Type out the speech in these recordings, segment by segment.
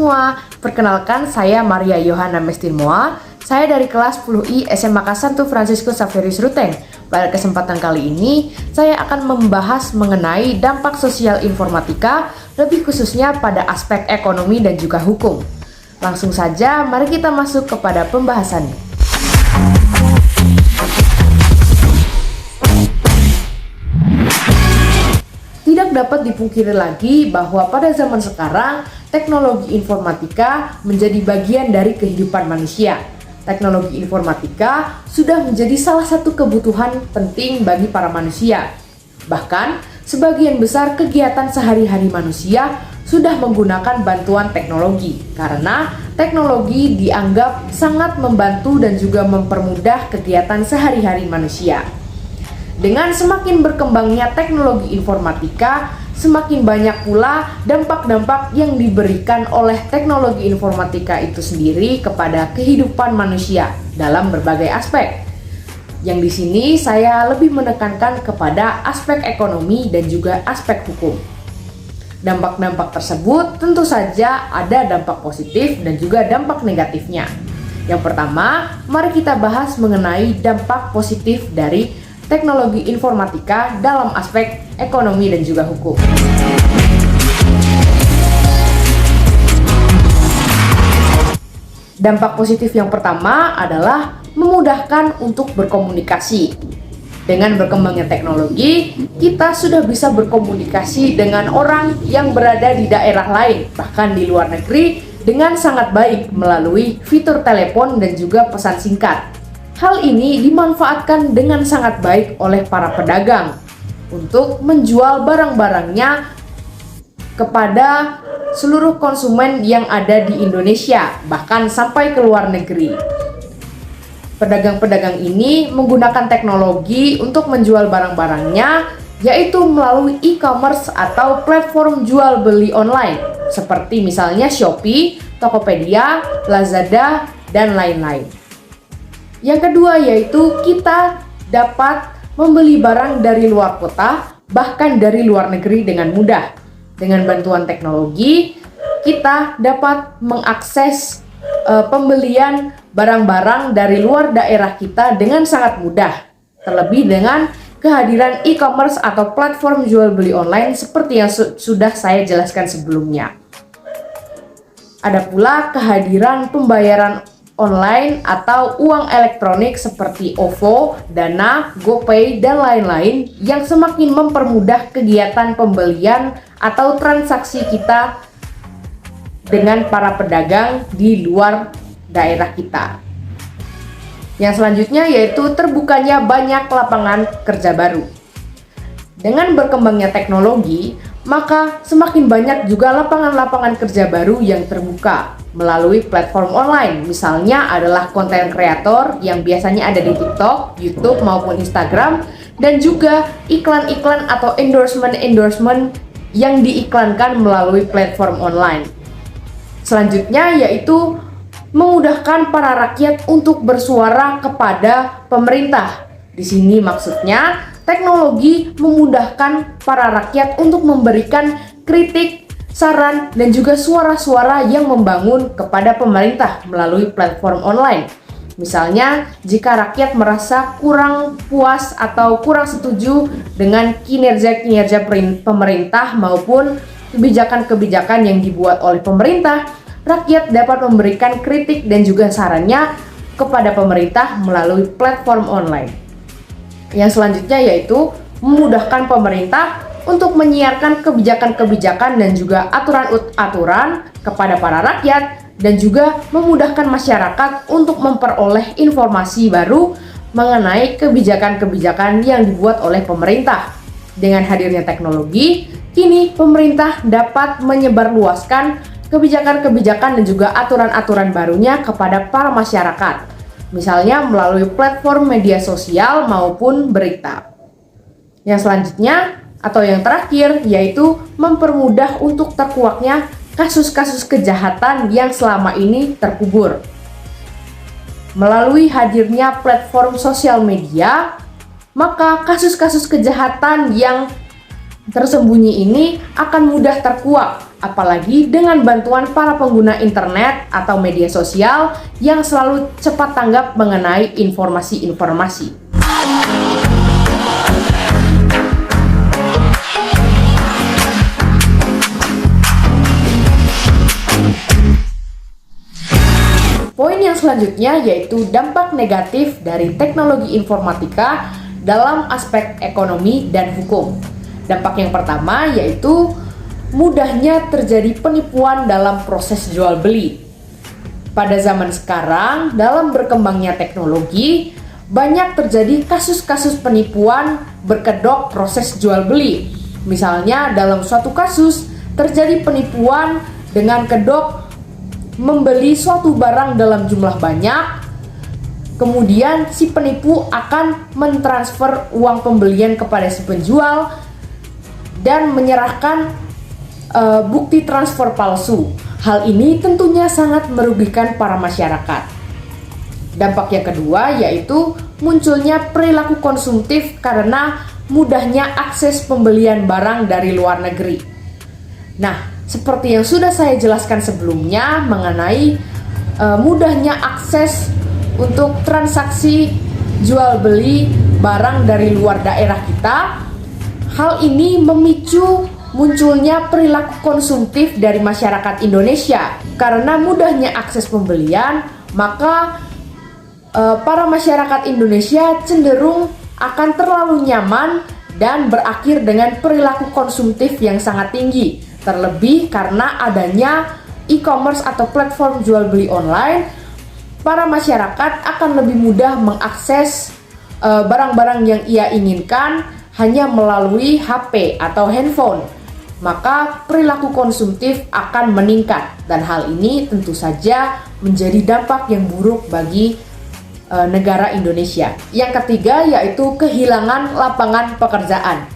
semua, perkenalkan saya Maria Yohana Mestinmoa. Saya dari kelas 10I SMA Santo Fransiskus Xaverius Ruteng. Pada kesempatan kali ini, saya akan membahas mengenai dampak sosial informatika, lebih khususnya pada aspek ekonomi dan juga hukum. Langsung saja, mari kita masuk kepada pembahasannya. Tidak dapat dipungkiri lagi bahwa pada zaman sekarang, teknologi informatika menjadi bagian dari kehidupan manusia. Teknologi informatika sudah menjadi salah satu kebutuhan penting bagi para manusia. Bahkan, sebagian besar kegiatan sehari-hari manusia sudah menggunakan bantuan teknologi, karena teknologi dianggap sangat membantu dan juga mempermudah kegiatan sehari-hari manusia. Dengan semakin berkembangnya teknologi informatika, semakin banyak pula dampak-dampak yang diberikan oleh teknologi informatika itu sendiri kepada kehidupan manusia dalam berbagai aspek. Yang di sini saya lebih menekankan kepada aspek ekonomi dan juga aspek hukum. Dampak-dampak tersebut tentu saja ada dampak positif dan juga dampak negatifnya. Yang pertama, mari kita bahas mengenai dampak positif dari teknologi informatika dalam aspek ekonomi dan juga hukum. Dampak positif yang pertama adalah memudahkan untuk berkomunikasi. Dengan berkembangnya teknologi, kita sudah bisa berkomunikasi dengan orang yang berada di daerah lain, bahkan di luar negeri, dengan sangat baik melalui fitur telepon dan juga pesan singkat. Hal ini dimanfaatkan dengan sangat baik oleh para pedagang untuk menjual barang-barangnya kepada seluruh konsumen yang ada di Indonesia, bahkan sampai ke luar negeri. Pedagang-pedagang ini menggunakan teknologi untuk menjual barang-barangnya, yaitu melalui e-commerce atau platform jual beli online, seperti misalnya Shopee, Tokopedia, Lazada, dan lain-lain. Yang kedua yaitu kita dapat membeli barang dari luar kota, bahkan dari luar negeri dengan mudah. Dengan bantuan teknologi, kita dapat mengakses pembelian barang-barang dari luar daerah kita dengan sangat mudah. Terlebih dengan kehadiran e-commerce atau platform jual beli online seperti yang sudah saya jelaskan sebelumnya. Ada pula kehadiran pembayaran online atau uang elektronik seperti OVO, Dana, GoPay, dan lain-lain yang semakin mempermudah kegiatan pembelian atau transaksi kita dengan para pedagang di luar daerah kita. Yang selanjutnya yaitu terbukanya banyak lapangan kerja baru. Dengan berkembangnya teknologi, maka semakin banyak juga lapangan-lapangan kerja baru yang terbuka melalui platform online. Misalnya adalah konten kreator yang biasanya ada di TikTok, YouTube maupun Instagram, dan juga iklan-iklan atau endorsement yang diiklankan melalui platform online. Selanjutnya yaitu memudahkan para rakyat untuk bersuara kepada pemerintah. Di sini maksudnya teknologi memudahkan para rakyat untuk memberikan kritik, saran, dan juga suara-suara yang membangun kepada pemerintah melalui platform online. Misalnya, jika rakyat merasa kurang puas atau kurang setuju dengan kinerja-kinerja pemerintah maupun kebijakan-kebijakan yang dibuat oleh pemerintah, rakyat dapat memberikan kritik dan juga sarannya kepada pemerintah melalui platform online. Yang selanjutnya yaitu memudahkan pemerintah untuk menyiarkan kebijakan-kebijakan dan juga aturan-aturan kepada para rakyat, dan juga memudahkan masyarakat untuk memperoleh informasi baru mengenai kebijakan-kebijakan yang dibuat oleh pemerintah. Dengan hadirnya teknologi, kini pemerintah dapat menyebarluaskan kebijakan-kebijakan dan juga aturan-aturan barunya kepada para masyarakat, misalnya melalui platform media sosial maupun berita. Yang selanjutnya atau yang terakhir yaitu mempermudah untuk terkuaknya kasus-kasus kejahatan yang selama ini terkubur. Melalui hadirnya platform sosial media, maka kasus-kasus kejahatan yang tersembunyi ini akan mudah terkuak Apalagi dengan bantuan para pengguna internet atau media sosial yang selalu cepat tanggap mengenai informasi-informasi. Poin yang selanjutnya yaitu dampak negatif dari teknologi informatika dalam aspek ekonomi dan hukum. Dampak yang pertama yaitu mudahnya terjadi penipuan dalam proses jual beli. Pada zaman sekarang, dalam berkembangnya teknologi, banyak terjadi kasus-kasus penipuan berkedok proses jual beli. Misalnya dalam suatu kasus terjadi penipuan dengan kedok membeli suatu barang dalam jumlah banyak, kemudian si penipu akan mentransfer uang pembelian kepada si penjual dan menyerahkan bukti transfer palsu. Hal ini tentunya sangat merugikan para masyarakat. Dampak yang kedua yaitu munculnya perilaku konsumtif karena mudahnya akses pembelian barang dari luar negeri. Nah, seperti yang sudah saya jelaskan sebelumnya mengenai mudahnya akses untuk transaksi jual beli barang dari luar daerah kita, hal ini memicu munculnya perilaku konsumtif dari masyarakat Indonesia. Karena mudahnya akses pembelian, maka para masyarakat Indonesia cenderung akan terlalu nyaman dan berakhir dengan perilaku konsumtif yang sangat tinggi. Terlebih karena adanya e-commerce atau platform jual beli online, para masyarakat akan lebih mudah mengakses barang-barang yang ia inginkan hanya melalui HP atau handphone. Maka perilaku konsumtif akan meningkat dan hal ini tentu saja menjadi dampak yang buruk bagi negara Indonesia. Yang ketiga yaitu kehilangan lapangan pekerjaan.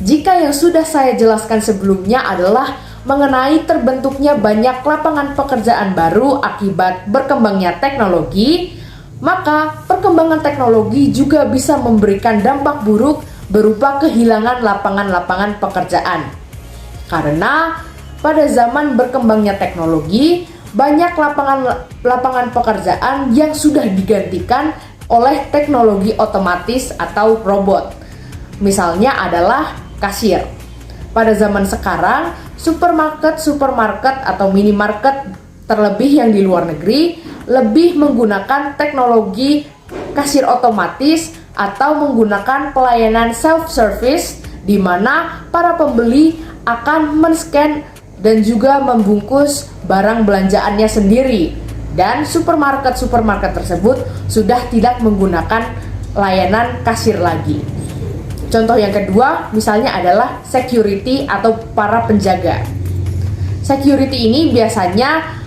Jika yang sudah saya jelaskan sebelumnya adalah mengenai terbentuknya banyak lapangan pekerjaan baru akibat berkembangnya teknologi, maka perkembangan teknologi juga bisa memberikan dampak buruk berupa kehilangan lapangan-lapangan pekerjaan. Karena pada zaman berkembangnya teknologi, banyak lapangan pekerjaan yang sudah digantikan oleh teknologi otomatis atau robot. Misalnya adalah kasir. Pada zaman sekarang, supermarket atau minimarket terlebih yang di luar negeri lebih menggunakan teknologi kasir otomatis atau menggunakan pelayanan self-service di mana para pembeli akan men-scan dan juga membungkus barang belanjaannya sendiri. Dan supermarket tersebut sudah tidak menggunakan layanan kasir lagi. Contoh yang kedua misalnya adalah security atau para penjaga. Security ini biasanya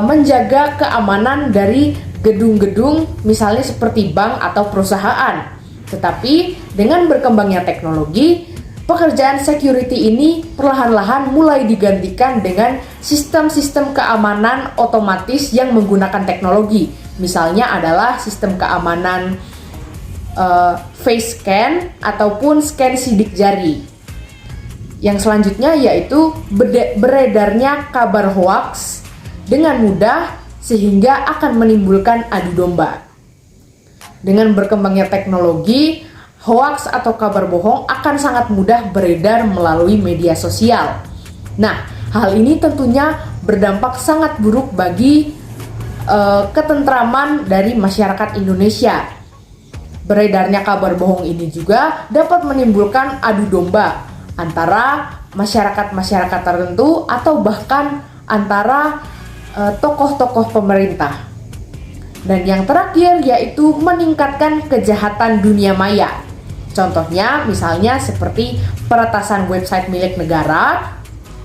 menjaga keamanan dari gedung-gedung misalnya seperti bank atau perusahaan. Tetapi dengan berkembangnya teknologi, pekerjaan security ini perlahan-lahan mulai digantikan dengan sistem-sistem keamanan otomatis yang menggunakan teknologi. Misalnya adalah sistem keamanan face scan ataupun scan sidik jari. Yang selanjutnya yaitu beredarnya kabar hoaks dengan mudah sehingga akan menimbulkan adu domba. Dengan berkembangnya teknologi, hoaks atau kabar bohong akan sangat mudah beredar melalui media sosial. Nah, hal ini tentunya berdampak sangat buruk bagi ketentraman dari masyarakat Indonesia. Beredarnya kabar bohong ini juga dapat menimbulkan adu domba antara masyarakat-masyarakat tertentu atau bahkan antara tokoh-tokoh pemerintah. Dan yang terakhir yaitu meningkatkan kejahatan dunia maya. Contohnya misalnya seperti peretasan website milik negara,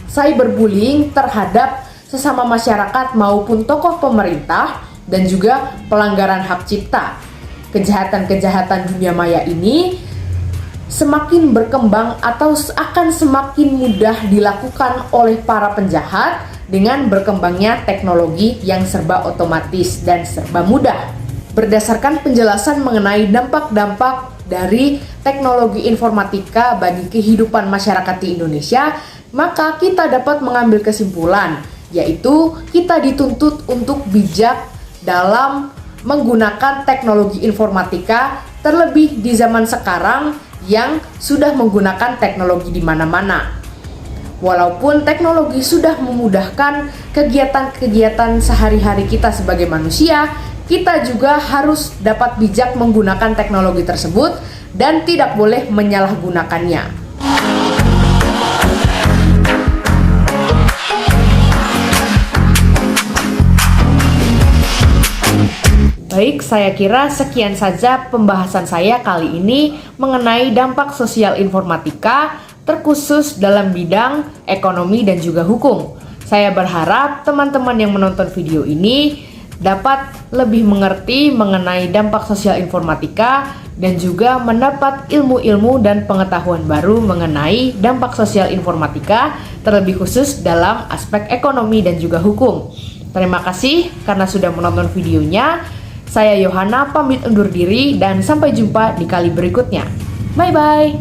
cyberbullying terhadap sesama masyarakat maupun tokoh pemerintah, dan juga pelanggaran hak cipta. Kejahatan-kejahatan dunia maya ini semakin berkembang atau akan semakin mudah dilakukan oleh para penjahat dengan berkembangnya teknologi yang serba otomatis dan serba mudah. Berdasarkan penjelasan mengenai dampak-dampak dari teknologi informatika bagi kehidupan masyarakat di Indonesia, maka kita dapat mengambil kesimpulan, yaitu kita dituntut untuk bijak dalam menggunakan teknologi informatika, terlebih di zaman sekarang yang sudah menggunakan teknologi di mana-mana. Walaupun teknologi sudah memudahkan kegiatan-kegiatan sehari-hari kita sebagai manusia, kita juga harus dapat bijak menggunakan teknologi tersebut dan tidak boleh menyalahgunakannya. Baik, saya kira sekian saja pembahasan saya kali ini mengenai dampak sosial informatika, terkhusus dalam bidang ekonomi dan juga hukum. Saya berharap teman-teman yang menonton video ini dapat lebih mengerti mengenai dampak sosial informatika dan juga mendapat ilmu-ilmu dan pengetahuan baru mengenai dampak sosial informatika, terlebih khusus dalam aspek ekonomi dan juga hukum. Terima kasih karena sudah menonton videonya. Saya Yohana pamit undur diri dan sampai jumpa di kali berikutnya. Bye-bye.